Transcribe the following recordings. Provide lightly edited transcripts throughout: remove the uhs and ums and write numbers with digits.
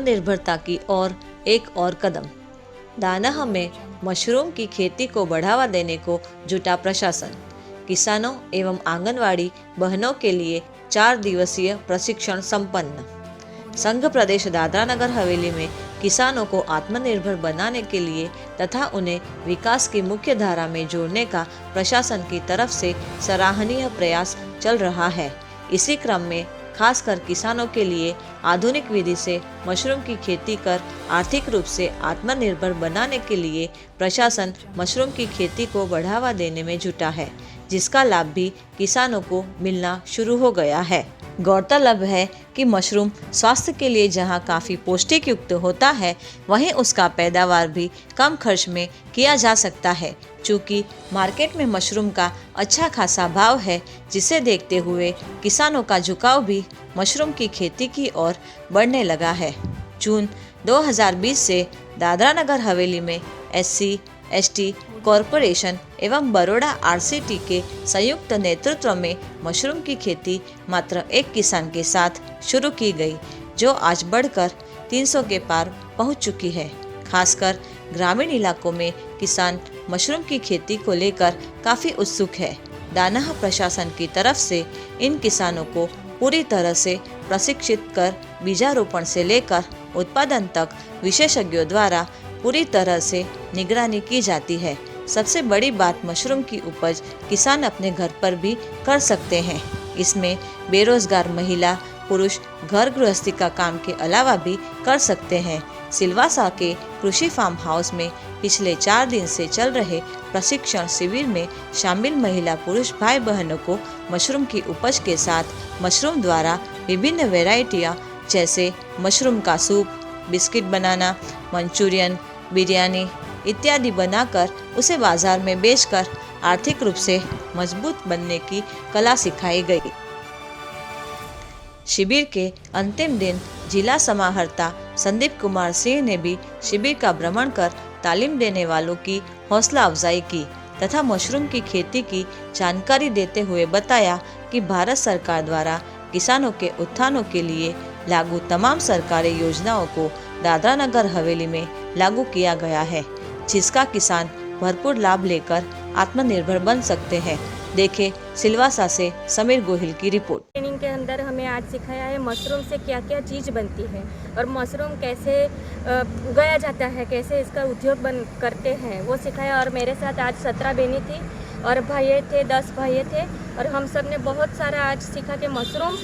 आत्मनिर्भरता की ओर एक और कदम। दानाह में मशरूम की खेती को बढ़ावा देने को जुटा प्रशासन। किसानों एवं आंगनवाड़ी बहनों के लिए 4 दिवसीय प्रशिक्षण संपन्न। संघ प्रदेश दादरा नगर हवेली में किसानों को आत्मनिर्भर बनाने के लिए तथा उन्हें विकास की मुख्य धारा में जोड़ने का प्रशासन की तरफ से सराहनीय प्रयास चल रहा है। इसी क्रम में खासकर किसानों के लिए आधुनिक विधि से मशरूम की खेती कर आर्थिक रूप से आत्मनिर्भर बनाने के लिए प्रशासन मशरूम की खेती को बढ़ावा देने में जुटा है, जिसका लाभ भी किसानों को मिलना शुरू हो गया है। गौरतलब है कि मशरूम स्वास्थ्य के लिए जहां काफ़ी पौष्टिक युक्त होता है, वहीं उसका पैदावार भी कम खर्च में किया जा सकता है। चूँकि मार्केट में मशरूम का अच्छा खासा भाव है, जिसे देखते हुए किसानों का झुकाव भी मशरूम की खेती की ओर बढ़ने लगा है। जून 2020 से दादरा नगर हवेली में SC/ST कॉरपोरेशन एवं बड़ौदा RCT के संयुक्त नेतृत्व में मशरूम की खेती मात्र एक किसान के साथ शुरू की गई, जो आज बढ़कर 300 के पार पहुंच चुकी है। खासकर ग्रामीण इलाकों में किसान मशरूम की खेती को लेकर काफ़ी उत्सुक है। दानाह प्रशासन की तरफ से इन किसानों को पूरी तरह से प्रशिक्षित कर बीजारोपण से लेकर उत्पादन तक विशेषज्ञों द्वारा पूरी तरह से निगरानी की जाती है। सबसे बड़ी बात, मशरूम की उपज किसान अपने घर पर भी कर सकते हैं। इसमें बेरोजगार महिला पुरुष घर गृहस्थी का काम के अलावा भी कर सकते हैं। सिलवासा के कृषि फार्म हाउस में पिछले 4 दिन से चल रहे प्रशिक्षण शिविर में शामिल महिला पुरुष भाई बहनों को मशरूम की उपज के साथ मशरूम द्वारा विभिन्न वैरायटियाँ जैसे मशरूम का सूप, बिस्किट बनाना, मंचूरियन, बिरयानी इत्यादि बनाकर उसे बाजार में बेचकर आर्थिक रूप से मजबूत बनने की कला सिखाई गई। शिविर के अंतिम दिन जिला समाहर्ता संदीप कुमार सिंह ने भी शिविर का भ्रमण कर तालीम देने वालों की हौसला अफजाई की तथा मशरूम की खेती की जानकारी देते हुए बताया कि भारत सरकार द्वारा किसानों के उत्थानों के लिए लागू तमाम सरकारी योजनाओं को दादरा नगर हवेली में लागू किया गया है, जिसका किसान भरपूर लाभ लेकर आत्मनिर्भर बन सकते हैं। देखें सिलवासा से समीर गोहिल की रिपोर्ट। ट्रेनिंग के अंदर हमें आज सिखाया है मशरूम से क्या क्या चीज़ बनती है और मशरूम कैसे उगाया जाता है, कैसे इसका उद्योग करते हैं, वो सिखाया। और मेरे साथ आज 17 बहनें थी और भाई थे, 10 भाई थे और हम सब ने बहुत सारा आज सीखा कि मशरूम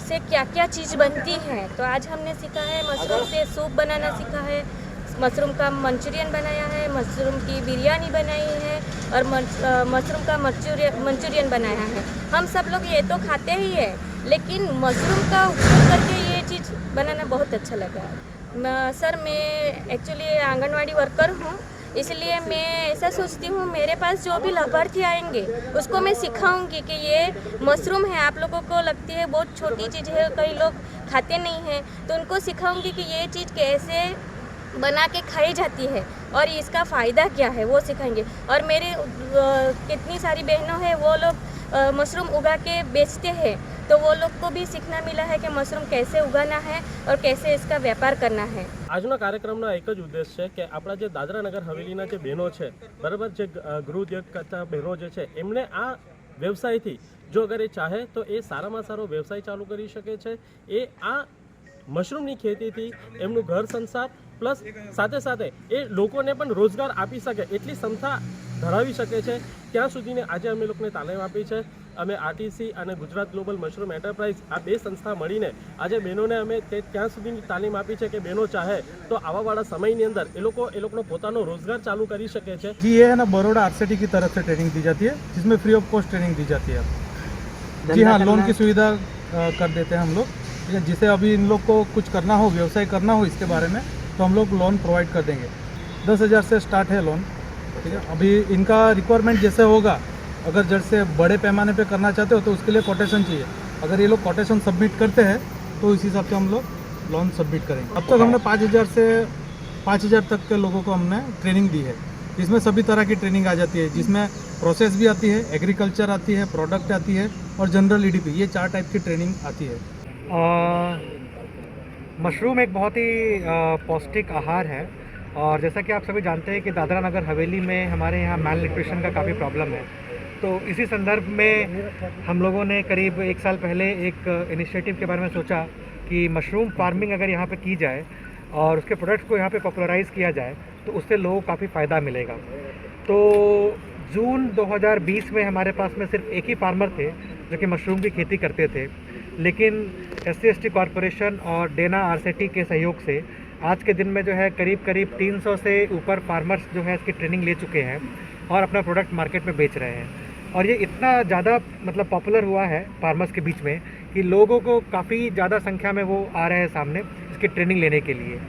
से क्या क्या चीज़ बनती है। तो आज हमने सीखा है मशरूम से सूप बनाना सीखा है, मशरूम का मंचूरियन बनाया है, मशरूम की बिरयानी बनाई है और मशरूम का मंचूरियन बनाया है। हम सब लोग ये तो खाते ही है, लेकिन मशरूम का उपयोग करके ये चीज़ बनाना बहुत अच्छा लगा। सर मैं एक्चुअली आंगनवाड़ी वर्कर हूँ, इसलिए मैं ऐसा सोचती हूँ मेरे पास जो भी लाभार्थी आएंगे उसको मैं सिखाऊंगी कि ये मशरूम है। आप लोगों को लगती है बहुत छोटी चीज़ है, कई लोग खाते नहीं हैं, तो उनको सिखाऊंगी कि ये चीज़ कैसे बना के खाई जाती है और इसका फ़ायदा क्या है वो सिखाएंगे। और मेरे कितनी सारी बहनों हैं वो लोग मशरूम उगा के बेचते हैं, तो वो लोग को भी सीखना मिला है कि मशरूम कैसे उगाना है और कैसे इसका व्यापार करना है। આજનો કાર્યક્રમનો એક જ ઉદ્દેશ છે કે આપણા જે દાદરા નગર હવેલીના જે બહેનો છે, બરાબર, જે ગૃહ ઉદ્યોગ કરતા બહેનો જે છે, એમને આ વ્યવસાયથી જો અગર એ ચાહે તો એ સારામાં સારો વ્યવસાય ચાલુ કરી શકે છે। એ આ મશરૂમની ખેતીથી એમનું ઘર સંસાર પ્લસ સાથે સાથે એ લોકોને પણ રોજગાર આપી શકે એટલી ક્ષમતા ધરાવી શકે છે। ત્યાં સુધીને આજે અમે લોકોને તાલીમ આપી છે। અમે RTC અને ગુજરાત ગ્લોબલ મશરૂમ એન્ટરપ્રાઇઝ આ બે સંસ્થા મળીને આજે બહેનોને અમે ત્યાં સુધીની તાલીમ આપી છે કે બહેનો ચાહે તો આવાવાળા સમયની અંદર એ લોકોનો પોતાનો રોજગાર ચાલુ કરી શકે છે। जी, ये है ना बड़ौदा RCT की तरफ से ट्रेनिंग दी जाती है, जिसमें फ्री ऑफ कॉस्ट ट्रेनिंग दी जाती है। जी हाँ, लोन की सुविधा कर देते हैं हम लोग। ठीक है, जिसे अभी इन लोग को कुछ करना हो, व्यवसाय करना हो इसके बारे में, तो हम लोग लोन प्रोवाइड कर देंगे। 10,000 से स्टार्ट है लोन। ठीक है, अभी इनका रिक्वायरमेंट जैसे होगा, अगर जैसे बड़े पैमाने पे करना चाहते हो तो उसके लिए कोटेशन चाहिए। अगर ये लोग कोटेशन सबमिट करते हैं तो इस हिसाब से हम लोग लोन सबमिट करेंगे। अब तक हमने 5,000 से 5,000 तक के लोगों को हमने ट्रेनिंग दी है। इसमें सभी तरह की ट्रेनिंग आ जाती है, जिसमें प्रोसेस भी आती है, एग्रीकल्चर आती है, प्रोडक्ट आती है और जनरल EDP, ये 4 टाइप की ट्रेनिंग आती है। मशरूम एक बहुत ही पौष्टिक आहार है और जैसा कि आप सभी जानते हैं कि दादरा नगर हवेली में हमारे यहाँ मैल न्यूट्रिशन का काफ़ी प्रॉब्लम है। तो इसी संदर्भ में हम लोगों ने करीब 1 साल पहले एक इनिशिएटिव के बारे में सोचा कि मशरूम फार्मिंग अगर यहाँ पे की जाए और उसके प्रोडक्ट्स को यहाँ पे पॉपुलराइज़ किया जाए तो उससे लोगों को काफ़ी फ़ायदा मिलेगा। तो जून 2020 में हमारे पास में सिर्फ एक ही फार्मर थे जो कि मशरूम की खेती करते थे, लेकिन SC/ST कॉरपोरेशन और डेना RCT के सहयोग से आज के दिन में जो है करीब 300 से ऊपर फार्मर्स जो है इसकी ट्रेनिंग ले चुके हैं और अपना प्रोडक्ट मार्केट में बेच रहे हैं। और ये इतना ज़्यादा मतलब पॉपुलर हुआ है फार्मर्स के बीच में कि लोगों को काफ़ी ज़्यादा संख्या में वो आ रहे हैं सामने इसकी ट्रेनिंग लेने के लिए।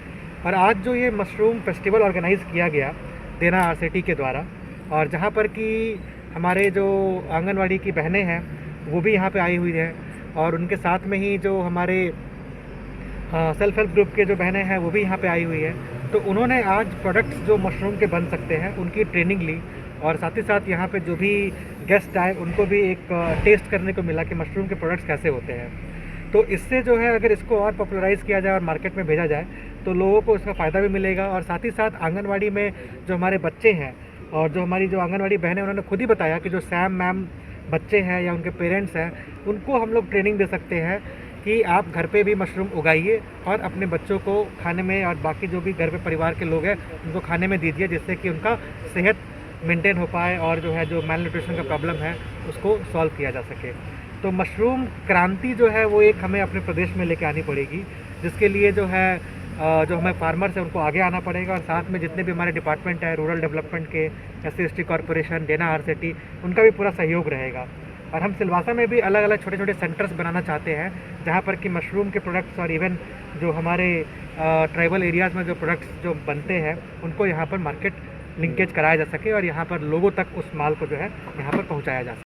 और आज जो ये मशरूम फेस्टिवल ऑर्गेनाइज़ किया गया डेना RCT के द्वारा, और जहाँ पर कि हमारे जो आंगनवाड़ी की बहनें हैं वो भी यहाँ पे आई हुई हैं और उनके साथ में ही जो हमारे सेल्फ हेल्प ग्रुप के जो बहनें हैं वो भी यहाँ पे आई हुई है। तो उन्होंने आज प्रोडक्ट्स जो मशरूम के बन सकते हैं उनकी ट्रेनिंग ली और साथ ही साथ यहाँ पे जो भी गेस्ट आए उनको भी एक टेस्ट करने को मिला कि मशरूम के प्रोडक्ट्स कैसे होते हैं। तो इससे जो है अगर इसको और पॉपुलराइज़ किया जाए और मार्केट में भेजा जाए तो लोगों को इसका फ़ायदा भी मिलेगा। और साथ ही साथ आंगनवाड़ी में जो हमारे बच्चे हैं और जो हमारी जो आंगनवाड़ी बहनें उन्होंने खुद ही बताया कि जो सैम मैम बच्चे हैं या उनके पेरेंट्स हैं उनको हम लोग ट्रेनिंग दे सकते हैं कि आप घर पे भी मशरूम उगाइए और अपने बच्चों को खाने में और बाकी जो भी घर पे परिवार के लोग हैं उनको खाने में दीजिए, जिससे कि उनका सेहत मेंटेन हो पाए और जो है जो मैल न्यूट्रिशन का प्रॉब्लम है उसको सॉल्व किया जा सके। तो मशरूम क्रांति जो है वो एक हमें अपने प्रदेश में लेके आनी पड़ेगी, जिसके लिए जो है जो हमें फार्मर्स हैं उनको आगे आना पड़ेगा और साथ में जितने भी हमारे डिपार्टमेंट है रूरल डेवलपमेंट के, SC/ST कॉरपोरेशन, डेना RCT, उनका भी पूरा सहयोग रहेगा। और हम सिलवासा में भी अलग अलग छोटे छोटे सेंटर्स बनाना चाहते हैं जहाँ पर कि मशरूम के प्रोडक्ट्स और इवन जो हमारे ट्राइबल एरियाज़ में जो प्रोडक्ट्स जो बनते हैं उनको यहाँ पर मार्केट लिंकेज कराया जा सके और यहाँ पर लोगों तक उस माल को जो है यहाँ पर पहुँचाया जा सके।